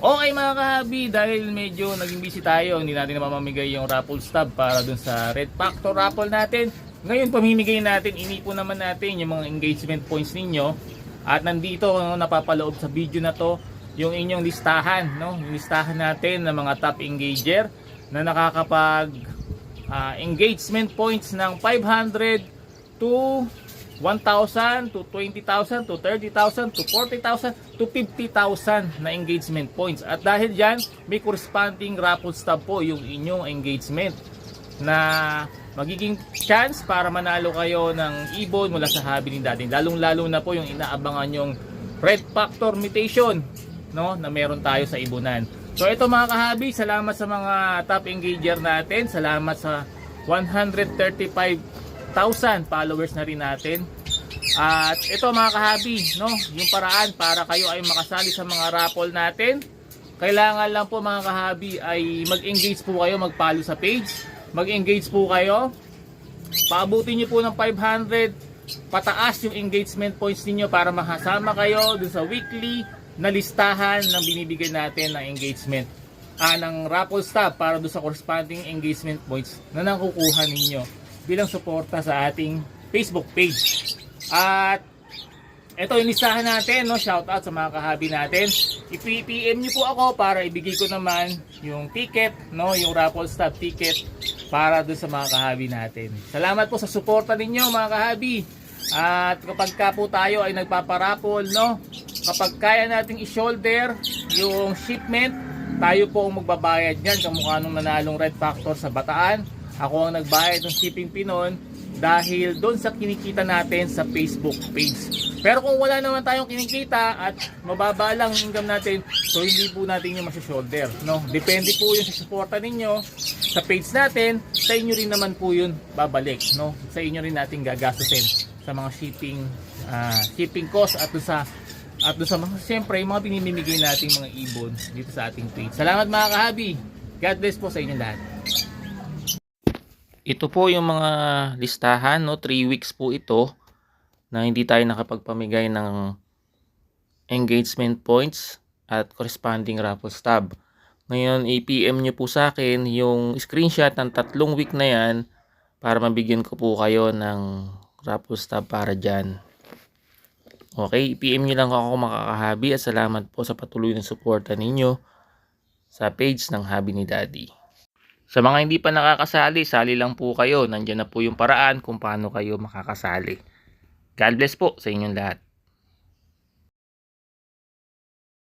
Okay mga kahabi, dahil medyo naging busy tayo, hindi natin namamamigay yung raffle stub para dun sa Red Factor raffle natin. Ngayon pamimigay natin, inipon naman natin yung mga engagement points ninyo. At nandito, no, napapaloob sa video na to, yung inyong listahan, no? Yung listahan natin ng mga top engager na nakakapag engagement points ng 500 to 1,000 to 20,000 to 30,000 to 40,000 to 50,000 na engagement points. At dahil dyan, may corresponding raffle stub po yung inyong engagement na magiging chance para manalo kayo ng ibon mula sa hobby ni Daddy. Lalong lalo na po yung inaabangan yung Red Factor mutation, no, na meron tayo sa ibunan. So ito mga kahabi, salamat sa mga top engager natin. Salamat sa 135,000 followers na rin natin. At ito mga kahabi, no, yung paraan para kayo ay makasali sa mga raffle natin. Kailangan lang po mga kahabi ay mag-engage po kayo, mag-follow sa page. Mag-engage po kayo. Paabutin niyo po ng 500 pataas yung engagement points niyo para makasama kayo dun sa weekly na listahan ng binibigay natin ng engagement. Ng raffle stub para dun sa corresponding engagement points na nakukuha ninyo bilang suporta sa ating Facebook page. At ito yung listahan natin, no? Shout out sa mga kahabi natin. I-PM niyo po ako para ibigay ko naman yung ticket, no? Yung raffle stub ticket para doon sa mga kahabi natin. Salamat po sa suporta ninyo mga kahabi. At kapag ka po tayo ay nagpaparapol, no? Kapag kaya nating i-shoulder yung shipment, tayo po ang magbabayad niyan kamukha nung nanalong Red Factor sa Bataan. Ako ang nagbayad ng shipping fee noon dahil doon sa kinikita natin sa Facebook page. Pero kung wala naman tayong kinikita at mababa lang ang income natin, so hindi po natin yung shoulder, no? Depende po yun sa suporta ninyo sa page natin, sa inyo rin naman po yun babalik, no? Sa inyo rin natin gagastusin sa mga shipping cost at doon sa mga, siyempre, yung mga pinimimigay nating mga ibon dito sa ating page. Salamat mga kahabi. God bless po sa inyo lahat. Ito po yung mga listahan, no? 3 weeks po ito na hindi tayo nakapagpamigay ng engagement points at corresponding raffle stub. Ngayon, i-PM nyo po sa akin yung screenshot ng 3 week na yan para mabigyan ko po kayo ng raffle stub para dyan. Okay, i-PM nyo lang ako makakahabi at salamat po sa patuloy na suporta ninyo sa page ng Hobby ni Daddy. Sa mga hindi pa nakakasali, sali lang po kayo. Nandiyan na po yung paraan kung paano kayo makakasali. God bless po sa inyong lahat.